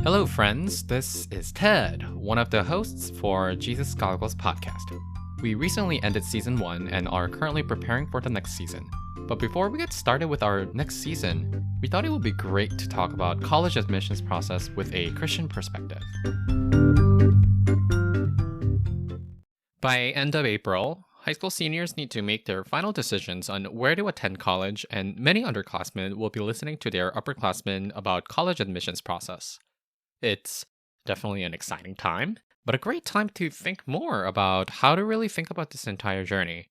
Hello, friends. This is Ted, one of the hosts for Jesus Goggles podcast. We recently ended season 1 and are currently preparing for the next season. But before we get started with our next season, we thought it would be great to talk about college admissions process with a Christian perspective. By end of April, high school seniors need to make their final decisions on where to attend college, and many underclassmen will be listening to their upperclassmen about college admissions process. It's definitely an exciting time, but a great time to think more about how to really think about this entire journey.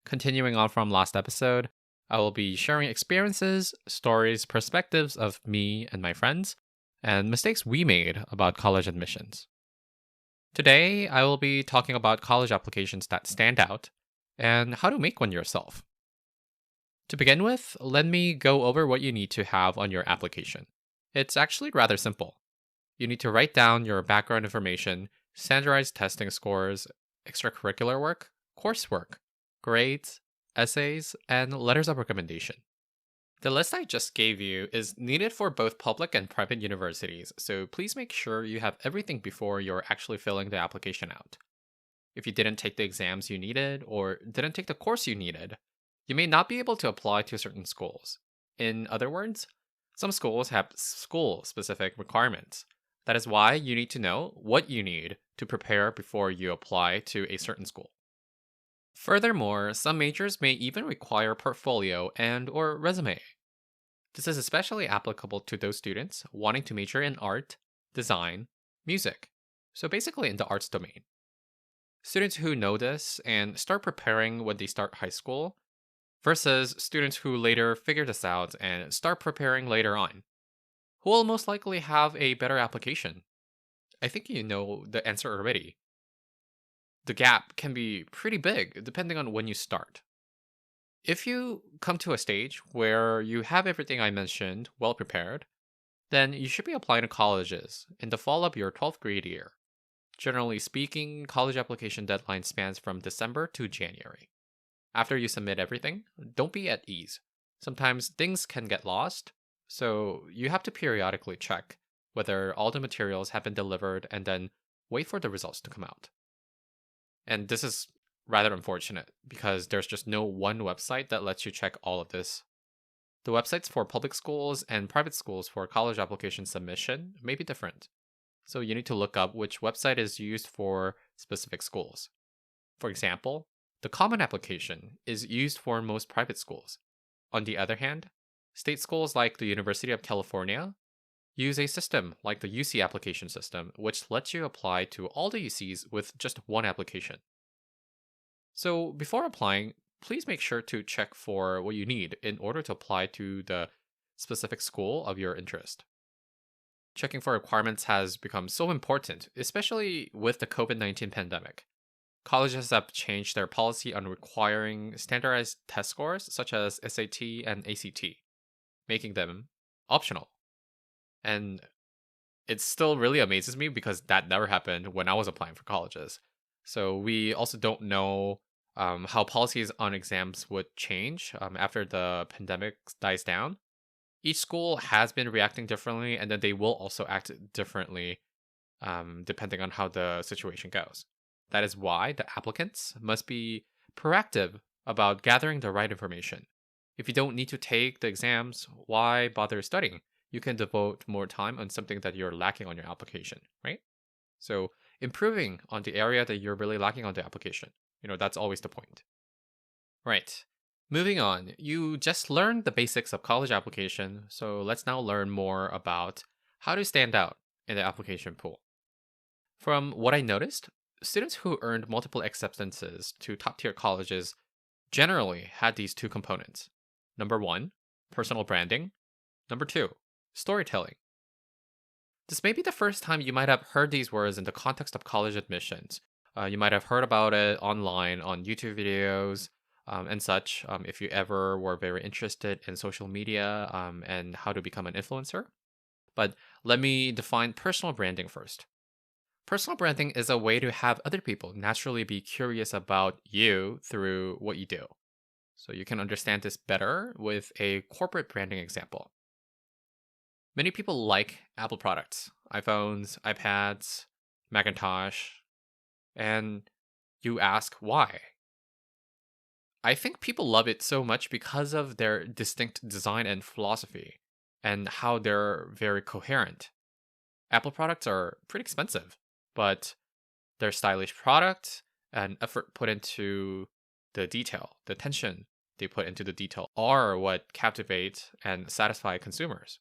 Continuing on from last episode, I will be sharing experiences, stories, perspectives of me and my friends, and mistakes we made about college admissions. Today, I will be talking about college applications that stand out and how to make one yourself. To begin with, let me go over what you need to have on your application. It's actually rather simple. You need to write down your background information, standardized testing scores, extracurricular work, coursework, grades, essays, and letters of recommendation. The list I just gave you is needed for both public and private universities, so please make sure you have everything before you're actually filling the application out. If you didn't take the exams you needed or didn't take the course you needed, you may not be able to apply to certain schools. In other words, some schools have school-specific requirements. That is why you need to know what you need to prepare before you apply to a certain school. Furthermore, some majors may even require portfolio and/or resume. This is especially applicable to those students wanting to major in art, design, music, so basically in the arts domain. Students who know this and start preparing when they start high school versus students who later figure this out and start preparing later on, who will most likely have a better application? I think you know the answer already. The gap can be pretty big depending on when you start. If you come to a stage where you have everything I mentioned well prepared, then you should be applying to colleges in the fall of your 12th grade year. Generally speaking, college application deadline spans from December to January. After you submit everything, don't be at ease. Sometimes things can get lost, so you have to periodically check whether all the materials have been delivered and then wait for the results to come out. And this is rather unfortunate because there's just no one website that lets you check all of this. The websites for public schools and private schools for college application submission may be different, so you need to look up which website is used for specific schools. For example, the Common Application is used for most private schools. On the other hand, state schools like the University of California use a system like the UC application system, which lets you apply to all the UCs with just one application. So before applying, please make sure to check for what you need in order to apply to the specific school of your interest. Checking for requirements has become so important, especially with the COVID-19 pandemic. Colleges have changed their policy on requiring standardized test scores such as SAT and ACT, making them optional. And it still really amazes me because that never happened when I was applying for colleges. So we also don't know how policies on exams would change after the pandemic dies down. Each school has been reacting differently, and then they will also act differently depending on how the situation goes. That is why the applicants must be proactive about gathering the right information. If you don't need to take the exams, why bother studying? You can devote more time on something that you're lacking on your application, right? So improving on the area that you're really lacking on the application, that's always the point. Right. Moving on, you just learned the basics of college application, so let's now learn more about how to stand out in the application pool. From what I noticed, students who earned multiple acceptances to top tier colleges generally had these two components. Number one, personal branding. Number two, storytelling. This may be the first time you might have heard these words in the context of college admissions. You might have heard about it online on YouTube videos and such if you ever were very interested in social media and how to become an influencer. But let me define personal branding first. Personal branding is a way to have other people naturally be curious about you through what you do. So you can understand this better with a corporate branding example. Many people like Apple products, iPhones, iPads, Macintosh, and you ask why. I think people love it so much because of their distinct design and philosophy and how they're very coherent. Apple products are pretty expensive, but their stylish product and effort put into the detail, the attention they put into the detail are what captivate and satisfy consumers.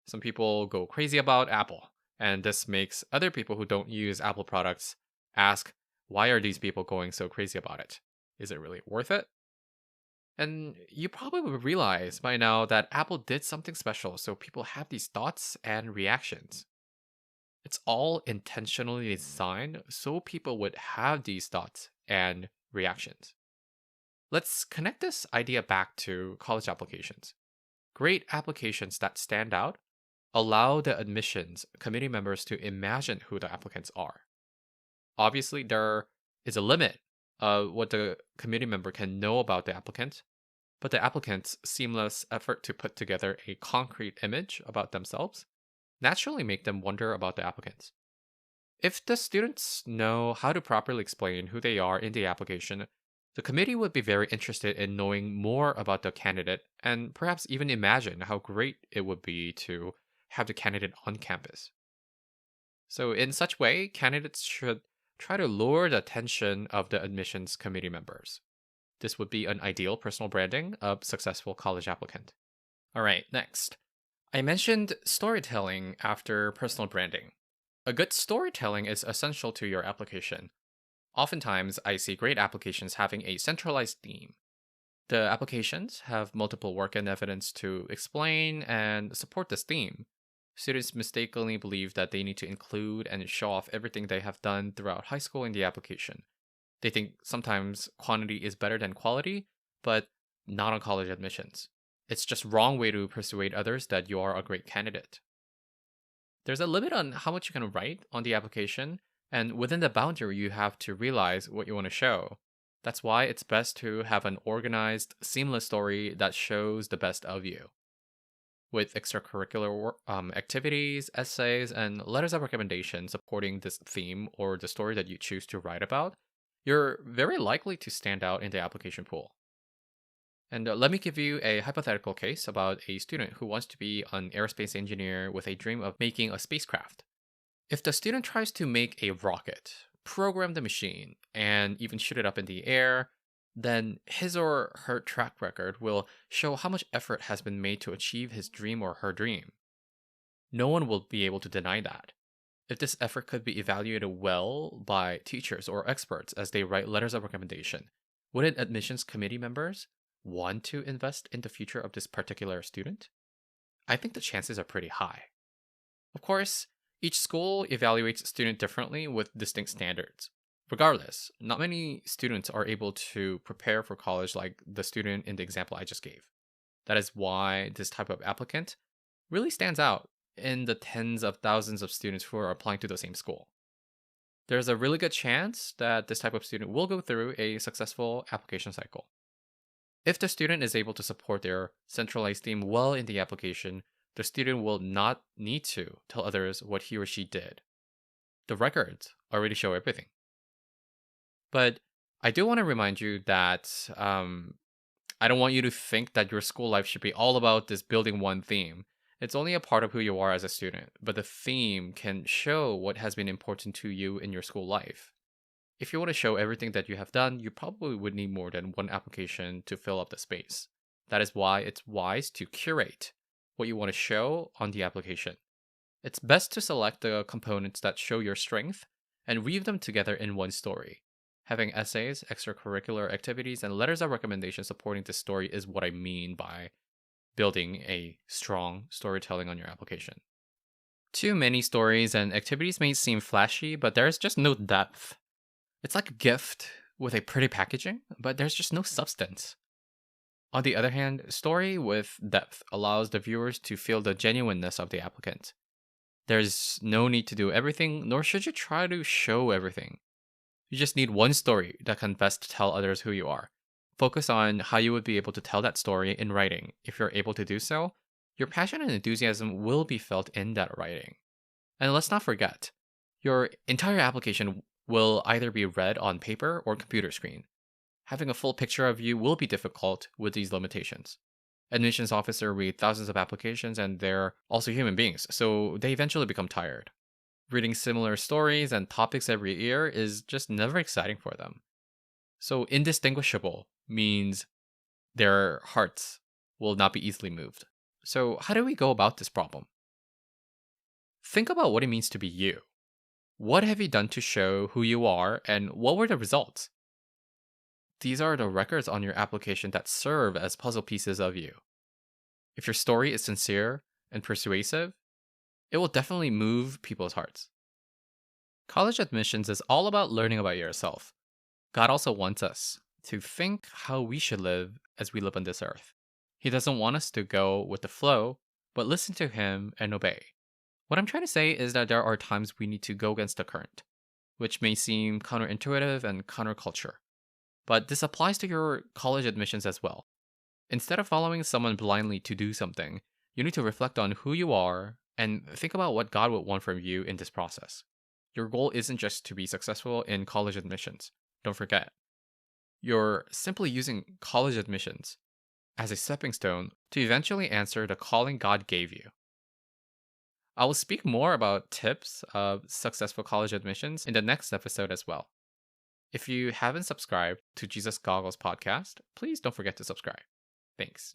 Some people go crazy about Apple, and this makes other people who don't use Apple products ask, why are these people going so crazy about it? Is it really worth it? And you probably will realize by now that Apple did something special, so people have these thoughts and reactions. It's all intentionally designed so people would have these thoughts and reactions. Let's connect this idea back to college applications. Great applications that stand out allow the admissions committee members to imagine who the applicants are. Obviously, there is a limit of what the committee member can know about the applicant, but the applicant's seamless effort to put together a concrete image about themselves naturally make them wonder about the applicants. If the students know how to properly explain who they are in the application, the committee would be very interested in knowing more about the candidate and perhaps even imagine how great it would be to have the candidate on campus. So, in such way, candidates should try to lure the attention of the admissions committee members. This would be an ideal personal branding of successful college applicant. All right, next. I mentioned storytelling after personal branding. A good storytelling is essential to your application. Oftentimes, I see great applications having a centralized theme. The applications have multiple work and evidence to explain and support this theme. Students mistakenly believe that they need to include and show off everything they have done throughout high school in the application. They think sometimes quantity is better than quality, but not on college admissions. It's just wrong way to persuade others that you are a great candidate. There's a limit on how much you can write on the application, and within the boundary, you have to realize what you want to show. That's why it's best to have an organized, seamless story that shows the best of you. With extracurricular activities, essays, and letters of recommendation supporting this theme or the story that you choose to write about, you're very likely to stand out in the application pool. And let me give you a hypothetical case about a student who wants to be an aerospace engineer with a dream of making a spacecraft. If the student tries to make a rocket, program the machine, and even shoot it up in the air, then his or her track record will show how much effort has been made to achieve his dream or her dream. No one will be able to deny that. If this effort could be evaluated well by teachers or experts as they write letters of recommendation, wouldn't admissions committee members want to invest in the future of this particular student? I think the chances are pretty high. Of course, each school evaluates a student differently with distinct standards. Regardless, not many students are able to prepare for college like the student in the example I just gave. That is why this type of applicant really stands out in the tens of thousands of students who are applying to the same school. There's a really good chance that this type of student will go through a successful application cycle. If the student is able to support their centralized theme well in the application, the student will not need to tell others what he or she did. The records already show everything. But I do want to remind you that I don't want you to think that your school life should be all about this building one theme. It's only a part of who you are as a student, but the theme can show what has been important to you in your school life. If you want to show everything that you have done, you probably would need more than one application to fill up the space. That is why it's wise to curate what you want to show on the application. It's best to select the components that show your strength and weave them together in one story. Having essays, extracurricular activities, and letters of recommendation supporting this story is what I mean by building a strong storytelling on your application. Too many stories and activities may seem flashy, but there's just no depth. It's like a gift with a pretty packaging, but there's just no substance. On the other hand, story with depth allows the viewers to feel the genuineness of the applicant. There's no need to do everything, nor should you try to show everything. You just need one story that can best tell others who you are. Focus on how you would be able to tell that story in writing. If you're able to do so, Your passion and enthusiasm will be felt in that writing. And let's not forget, your entire application will either be read on paper or computer screen. Having a full picture of you will be difficult with these limitations. Admissions officers read thousands of applications and they're also human beings, so they eventually become tired. Reading similar stories and topics every year is just never exciting for them. So indistinguishable means their hearts will not be easily moved. So how do we go about this problem? Think about what it means to be you. What have you done to show who you are and what were the results? These are the records on your application that serve as puzzle pieces of you. If your story is sincere and persuasive, it will definitely move people's hearts. College admissions is all about learning about yourself. God also wants us to think how we should live as we live on this earth. He doesn't want us to go with the flow, but listen to Him and obey. What I'm trying to say is that there are times we need to go against the current, which may seem counterintuitive and counterculture. But this applies to your college admissions as well. Instead of following someone blindly to do something, you need to reflect on who you are and think about what God would want from you in this process. Your goal isn't just to be successful in college admissions. Don't forget. You're simply using college admissions as a stepping stone to eventually answer the calling God gave you. I will speak more about tips of successful college admissions in the next episode as well. If you haven't subscribed to Jesus Goggles podcast, please don't forget to subscribe. Thanks.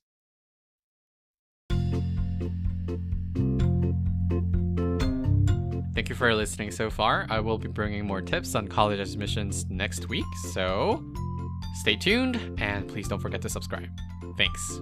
Thank you for listening so far. I will be bringing more tips on college admissions next week, so stay tuned and please don't forget to subscribe. Thanks.